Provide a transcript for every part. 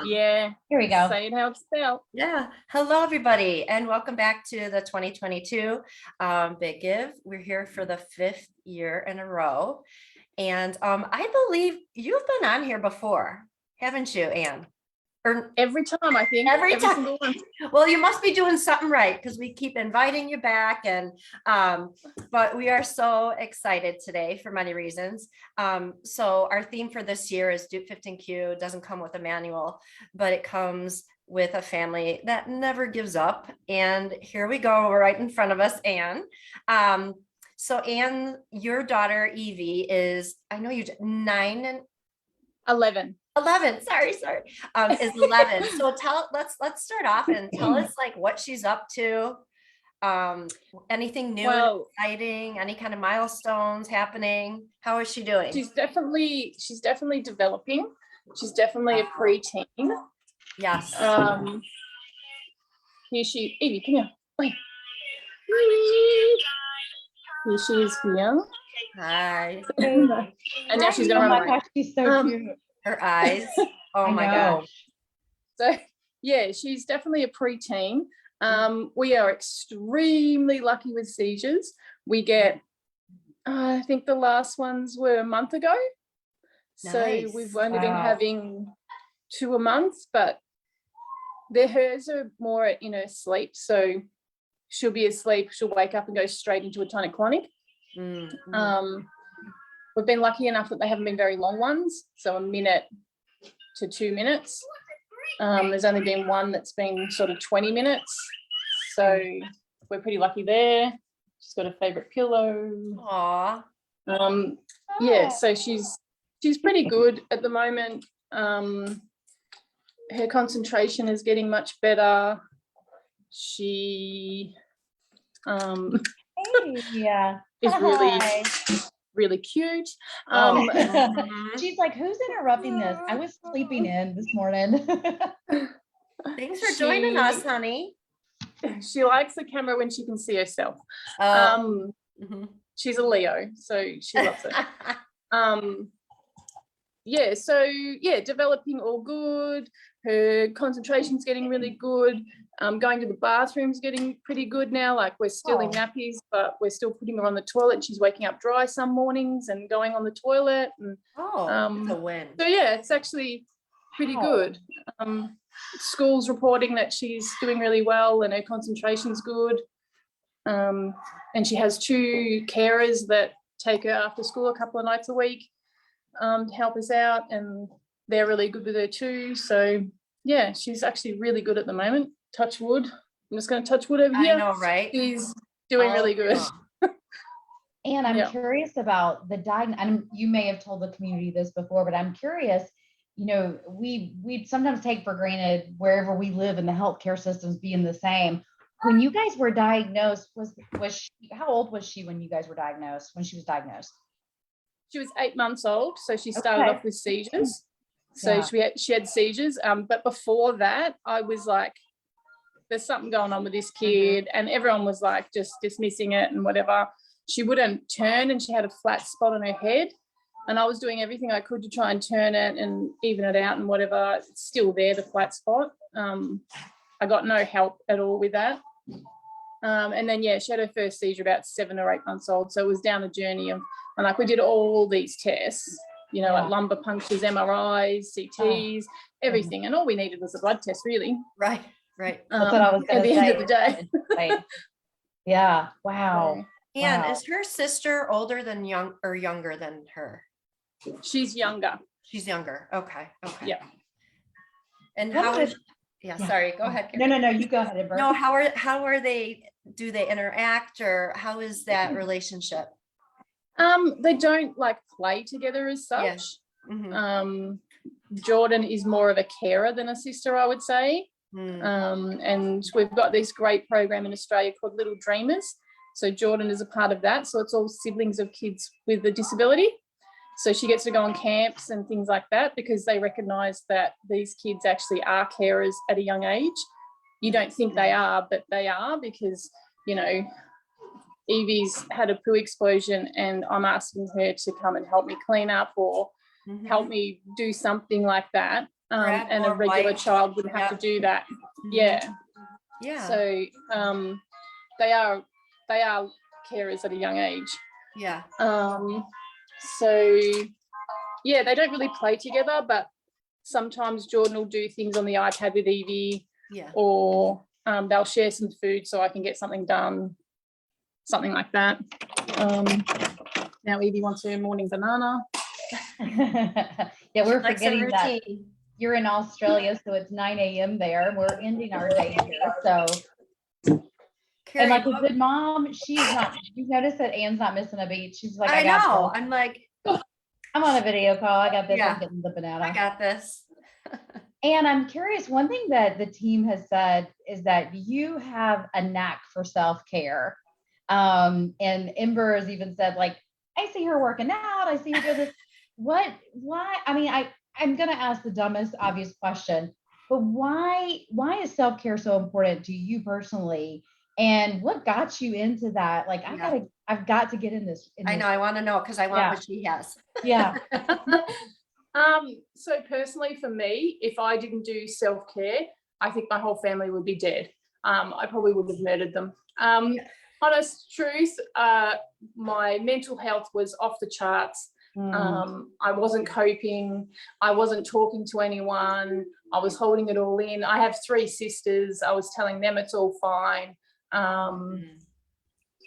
Yeah. Here we go. Say it how it's spelled. Yeah. Hello, everybody, and welcome back to the 2022 Big Give. We're here for the 5th year in a row. And I believe you've been on here before, haven't you, Anne? Or every time, I think. Every time. Single one. Well, you must be doing something right because we keep inviting you back. And but we are so excited today for many reasons. So our theme for this year is Duke 15Q. It doesn't come with a manual, but it comes with a family that never gives up. And here we go, right in front of us, Anne. So Anne, your daughter Evie is, I know you're 9 and 11. 11, sorry, is 11. So let's start off and tell us like what she's up to. Anything new and exciting, any kind of milestones happening? How is she doing? She's definitely developing. She's definitely a preteen. Yes. Here she, Evie, come here. Wait. Here she is here. Hi. And now she's gonna run away. Oh my gosh, she's so cute. Her eyes. Oh my gosh. So yeah, she's definitely a preteen. We are extremely lucky with seizures. We get, I think the last ones were a month ago. Nice. So we've only been having 2 a month, but hers are more in her sleep. So she'll be asleep, she'll wake up and go straight into a tonic-clonic. We've been lucky enough that they haven't been very long ones, so 1 minute to 2 minutes. There's only been one that's been sort of 20 minutes, so we're pretty lucky there. She's got a favorite pillow. Aww. Yeah, so she's pretty good at the moment. Her concentration is getting much better. She is really cute. She's like, who's interrupting this? I was sleeping in this morning. Thanks for joining us, honey. She likes the camera when she can see herself. She's a Leo, so she loves it. Yeah, so yeah, developing all good. Her concentration's getting really good. Going to the bathroom's getting pretty good now. Like we're still in nappies, but we're still putting her on the toilet. She's waking up dry some mornings and going on the toilet. And, it's a win. So yeah, it's actually pretty good. School's reporting that she's doing really well and her concentration's good. And she has 2 carers that take her after school a couple of nights a week to help us out, and they're really good with her too. So yeah, she's actually really good at the moment. Touch wood. I'm just going to touch wood over here. I know, right? She's doing really good. And I'm curious about the diagnosis. You may have told the community this before, but I'm curious. You know, we sometimes take for granted wherever we live in the healthcare systems being the same. When you guys were diagnosed, was she, how old was she when you guys were diagnosed? When she was diagnosed? She was 8 months old, so she started off with seizures. So she had seizures. But before that, I was like, there's something going on with this kid, and everyone was like just dismissing it and whatever. She wouldn't turn, and she had a flat spot on her head, and I was doing everything I could to try and turn it and even it out and whatever. It's still there, the flat spot. I got no help at all with that. And then yeah, she had her first seizure about 7 or 8 months old, so it was down the journey of, and like we did all these tests, you know, like lumbar punctures, MRIs, CTs, everything, and all we needed was a blood test, really. Right. That's what I was going to say. At the end of the day. Yeah. Wow. And is her sister older than younger than her? She's younger. She's younger. Okay. Yeah. And sorry, go ahead, Karen. No, you go ahead, Amber. No, how are they, do they interact, or how is that relationship? They don't like play together as such. Jordan is more of a carer than a sister, I would say. And we've got this great program in Australia called Little Dreamers. So Jordan is a part of that. So it's all siblings of kids with a disability. So she gets to go on camps and things like that because they recognise that these kids actually are carers at a young age. You don't think they are, but they are, because, you know, Evie's had a poo explosion and I'm asking her to come and help me clean up or help me do something like that. and a regular child wouldn't have to do that. Yeah. Yeah. So they are carers at a young age. Yeah. So yeah, they don't really play together, but sometimes Jordan will do things on the iPad with Evie, or they'll share some food so I can get something done, something like that. Now Evie wants her morning banana. Yeah, we're forgetting that you're in Australia, so it's 9 a.m. there. We're ending our day here. So, and like a good mom, she's not. You notice that Anne's not missing a beat. She's like, I got know. this. I'm like, I'm on a video call. I got this. I'm getting the banana. I got this. And I'm curious. One thing that the team has said is that you have a knack for self-care. And Ember has even said, like, I see her working out. I see her do this. Why? I mean, I'm going to ask the dumbest obvious question, but why is self-care so important to you personally? And what got you into that? Like, I've got to get in this. I know. I want to know, because I want what she has. Yeah. So personally for me, if I didn't do self-care, I think my whole family would be dead. I probably would have murdered them. Honest truth, my mental health was off the charts. I wasn't coping. I wasn't talking to anyone. I was holding it all in. I have 3 sisters. I was telling them it's all fine.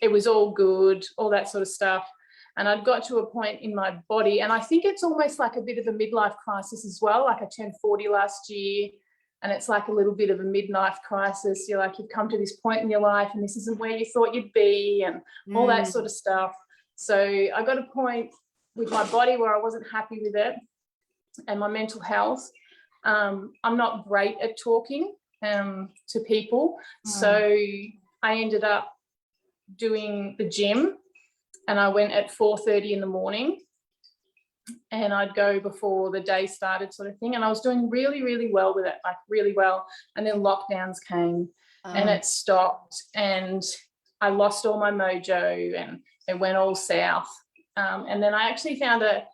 It was all good, all that sort of stuff. And I'd got to a point in my body, and I think it's almost like a bit of a midlife crisis as well. Like I turned 40 last year, and it's like a little bit of a midlife crisis. You're like, you've come to this point in your life and this isn't where you thought you'd be, and all that sort of stuff. So I got a point with my body where I wasn't happy with it, and my mental health. I'm not great at talking to people. So I ended up doing the gym, and I went at 4:30 in the morning, and I'd go before the day started, sort of thing. And I was doing really, really well with it, like really well. And then lockdowns came and it stopped, and I lost all my mojo, and it went all south. And then I actually found a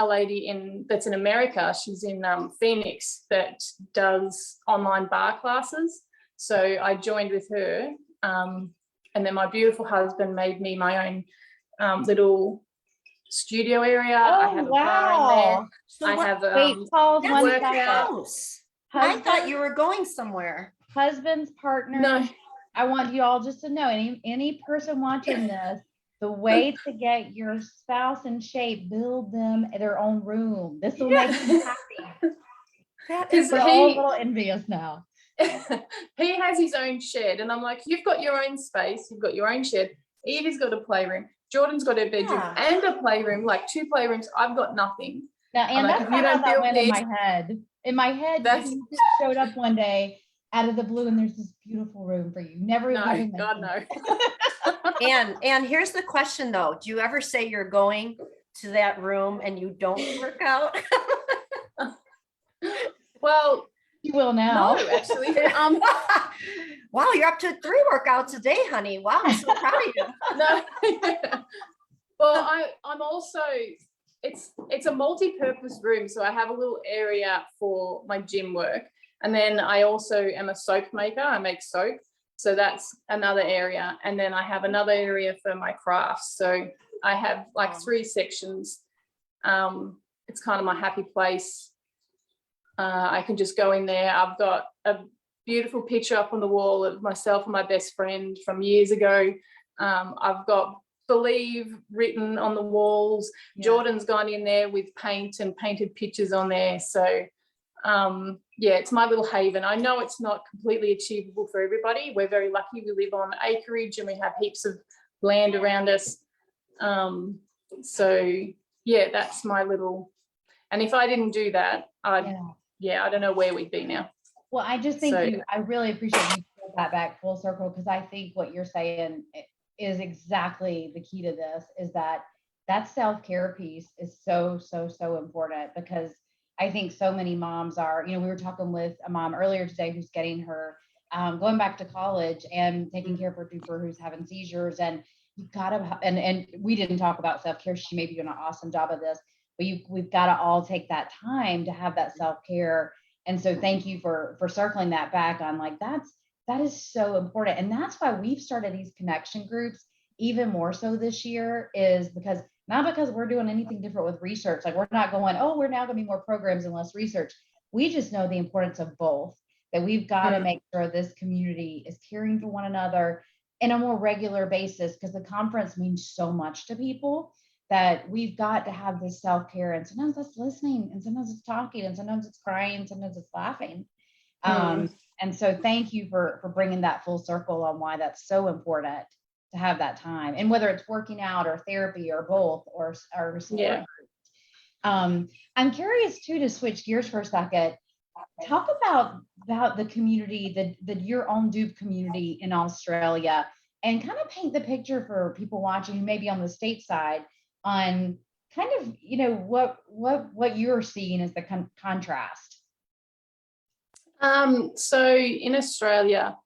lady that's in America. She's in Phoenix, that does online bar classes. So I joined with her. And then my beautiful husband made me my own little studio area. I have a bar in there. So I have workout. I thought you were going somewhere. Husband's partner. No. I want you all just to know, any person watching this, the way to get your spouse in shape, build them their own room. This will make them happy. We're all a little envious now. He has his own shed, and I'm like, you've got your own space, you've got your own shed. Evie's got a playroom. Jordan's got a bedroom and a playroom, like 2 playrooms. I've got nothing. Now, and that's how that went in my head. In my head, you just showed up one day out of the blue, and there's this beautiful room for you. Never. No, God, no. And here's the question though: do you ever say you're going to that room and you don't work out? Well, you will now. No, actually. Wow, you're up to 3 workouts a day, honey. Wow, I'm so proud of you. No. Well, I'm also, it's a multi-purpose room. So I have a little area for my gym work. And then I also am a soap maker. I make soap. So that's another area. And then I have another area for my crafts. So I have like 3 sections. It's kind of my happy place. I can just go in there. I've got a beautiful picture up on the wall of myself and my best friend from years ago. I've got Believe written on the walls. Jordan's gone in there with paint and painted pictures on there. So it's my little haven. I know it's not completely achievable for everybody. We're very lucky. We live on acreage and we have heaps of land around us. That's my little, and if I didn't do that, I don't know where we'd be now. Well, I just think I really appreciate you pulled that back full circle, because I think what you're saying is exactly the key to this, is that self-care piece is so, so, so important, because I think so many moms are, we were talking with a mom earlier today who's getting her, going back to college and taking care of her duper who's having seizures, and you've got to, and we didn't talk about self-care. She may be doing an awesome job of this, but we've got to all take that time to have that self-care. And so thank you for circling that back on like, that is so important. And that's why we've started these connection groups even more so this year, is because not because we're doing anything different with research. Like we're not going, oh, we're now going to be more programs and less research. We just know the importance of both, that we've got to make sure this community is caring for one another in a more regular basis, because the conference means so much to people that we've got to have this self-care. And sometimes that's listening, and sometimes it's talking, and sometimes it's crying, sometimes it's laughing. And so thank you for bringing that full circle on why that's so important to have that time, and whether it's working out or therapy or both, or support. I'm curious too, to switch gears for a second, talk about the community, your own dupe community in Australia, and kind of paint the picture for people watching who may be on the stateside on kind of, you know, what you're seeing as the contrast. So in Australia,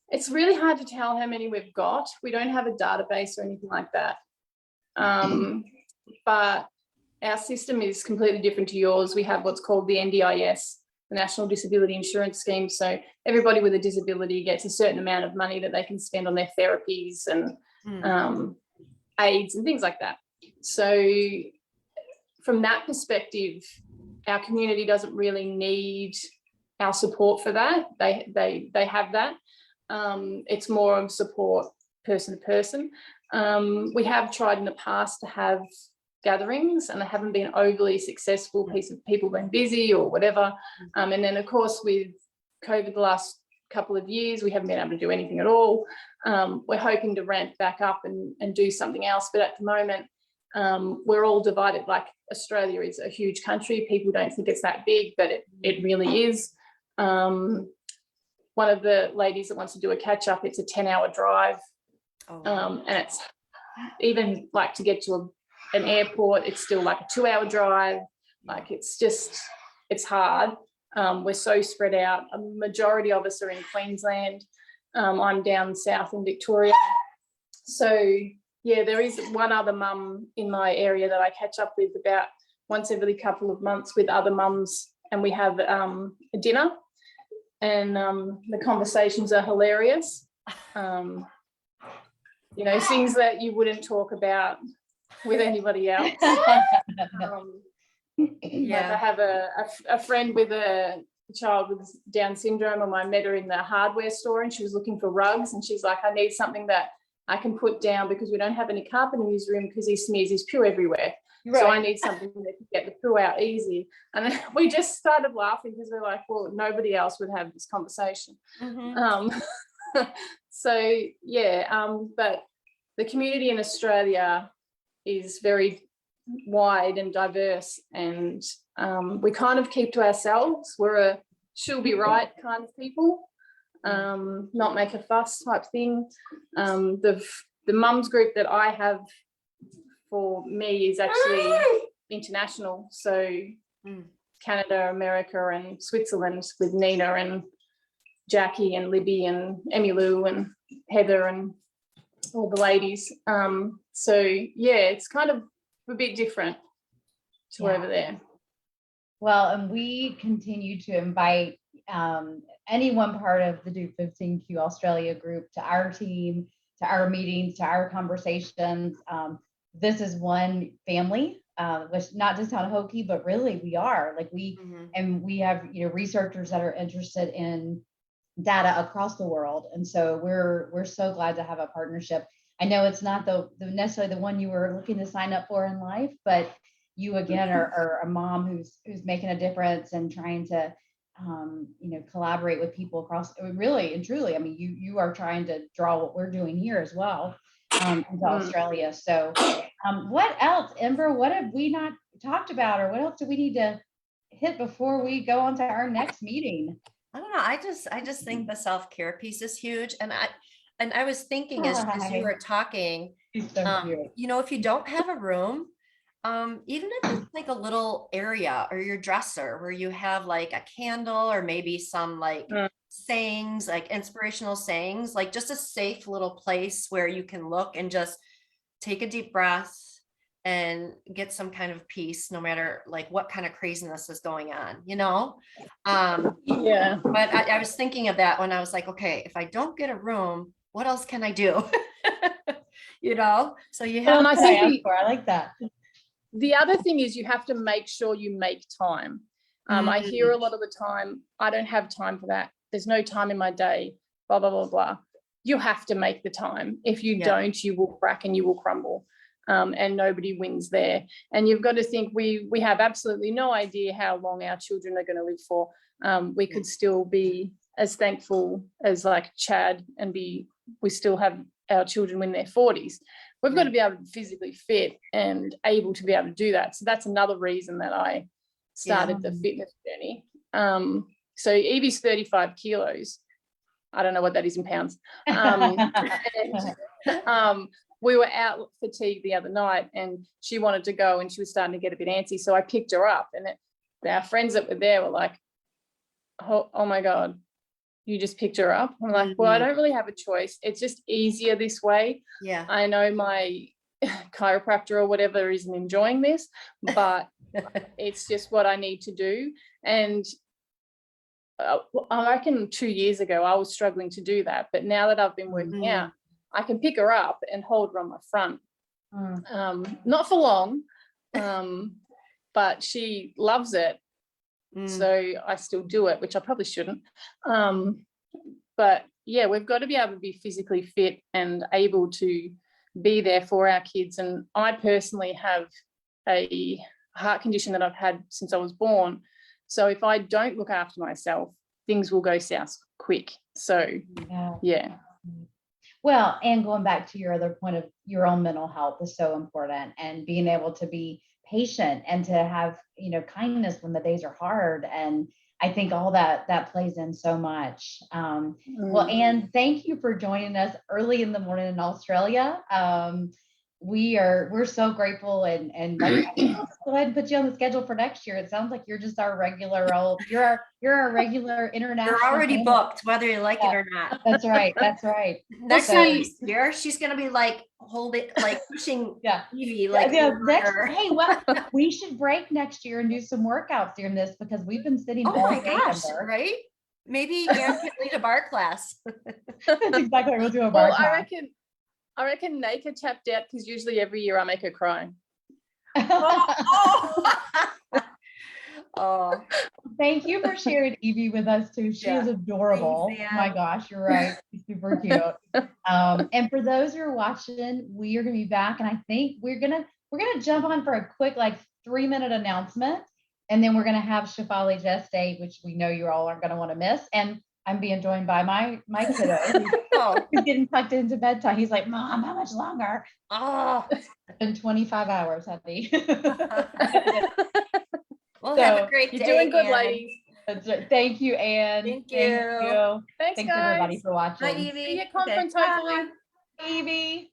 it's really hard to tell how many we've got. We don't have a database or anything like that. But our system is completely different to yours. We have what's called the NDIS, the National Disability Insurance Scheme. So everybody with a disability gets a certain amount of money that they can spend on their therapies and aids and things like that. So from that perspective, our community doesn't really need our support for that. They have that. It's more of support person to person. We have tried in the past to have gatherings, and they haven't been overly successful. People been busy or whatever. And then of course with COVID the last couple of years, we haven't been able to do anything at all. We're hoping to ramp back up and do something else, but at the moment we're all divided. Like Australia is a huge country. People don't think it's that big, but it really is. One of the ladies that wants to do a catch up, it's a 10-hour drive. And it's even like to get to an airport, it's still like a 2-hour drive. Like it's hard. We're so spread out. A majority of us are in Queensland. I'm down south in Victoria. So yeah, there is one other mum in my area that I catch up with about once every couple of months with other mums, and we have a dinner, and the conversations are hilarious. You know, things that you wouldn't talk about with anybody else. Like I have a friend with a child with Down syndrome, and I met her in the hardware store, and she was looking for rugs, and she's like, I need something that I can put down because we don't have any carpet in his room because he smears his poo everywhere. Right. So I need something that can get the poo out easy. And then we just started laughing because we're like, well, nobody else would have this conversation. So yeah, but the community in Australia is very wide and diverse, and we kind of keep to ourselves. We're a she'll be right kind of people, not make a fuss type thing. The mums group that I have for me is actually international, so Canada, America and Switzerland, with Nina and Jackie and Libby and Emmylou and Heather and all the ladies. So yeah, it's kind of a bit different to over there. Well, and we continue to invite anyone part of the Duke 15Q Australia group to our team, to our meetings, to our conversations. This is one family, which not to sound hokey, but really we are like and we have, you know, researchers that are interested in data across the world. And so we're so glad to have a partnership. I know it's not the necessarily the one you were looking to sign up for in life, but you again are a mom who's making a difference and trying to you know, collaborate with people across, really and truly. I mean, you are trying to draw what we're doing here as well into Australia. So what else, Ember, what have we not talked about, or what else do we need to hit before we go on to our next meeting? I don't know. I just think the self-care piece is huge. And I was thinking as you were talking, you know, if you don't have a room, even if it's like a little area or your dresser where you have like a candle or maybe some like sayings, like inspirational sayings, like just a safe little place where you can look and just take a deep breath, and get some kind of peace, no matter like what kind of craziness is going on, you know? Yeah. But I was thinking of that when I was like, okay, if I don't get a room, what else can I do? You know, so you have. And I think I like that. the other thing is you have to make sure you make time. I hear a lot of the time, I don't have time for that. There's no time in my day, blah, blah, blah, blah. You have to make the time. If you don't, you will crack and you will crumble. And nobody wins there. And you've got to think we have absolutely no idea how long our children are going to live for. We could still be as thankful as like Chad and we still have our children in their 40s. We've got to be able to be physically fit and able to be able to do that. So that's another reason that I started the fitness journey. So Evie's 35 kilos. I don't know what that is in pounds. We were out for tea the other night and she wanted to go and she was starting to get a bit antsy. So I picked her up and our friends that were there were like, oh my God, you just picked her up. I'm like, well, I don't really have a choice. It's just easier this way. Yeah. I know my chiropractor or whatever isn't enjoying this, but it's just what I need to do. And I reckon 2 years ago, I was struggling to do that. But now that I've been working out, I can pick her up and hold her on my front. Not for long, but she loves it. So I still do it, which I probably shouldn't. But yeah, we've got to be able to be physically fit and able to be there for our kids. And I personally have a heart condition that I've had since I was born. So if I don't look after myself, things will go south quick. So yeah. Well, and going back to your other point of your own mental health is so important, and being able to be patient and to have, kindness when the days are hard. And I think all that plays in so much. Well, Anne, thank you for joining us early in the morning in Australia. We're so grateful and like, let's go ahead and put you on the schedule for next year. It sounds like you're just our regular you're our regular international. You're already booked, whether you like it or not. That's right. That's right. Next year, she's gonna be like pushing Evie hey, well, we should break next year and do some workouts during this because we've been sitting all day under. Right? Maybe Anne can lead a bar class. That's exactly what we'll do, a bar class. I reckon Naka tapped out because usually every year I make her cry. Oh. Thank you for sharing Evie with us too. She is adorable. Thanks, oh my gosh, you're right. She's super cute. And for those who are watching, we are going to be back, and I think we're gonna jump on for a quick 3-minute announcement, and then we're gonna have Shefali Jess Day, which we know you all aren't going to want to miss. And I'm being joined by my kiddo. He's getting tucked into bedtime. He's like, Mom, how much longer? Oh, it's been 25 hours, honey. Well, have a great day. You're doing good, ladies. Thank you, Anne. Thank you. Thanks, guys. everybody, for watching. Bye, Evie. See you at conference, hopefully. Evie.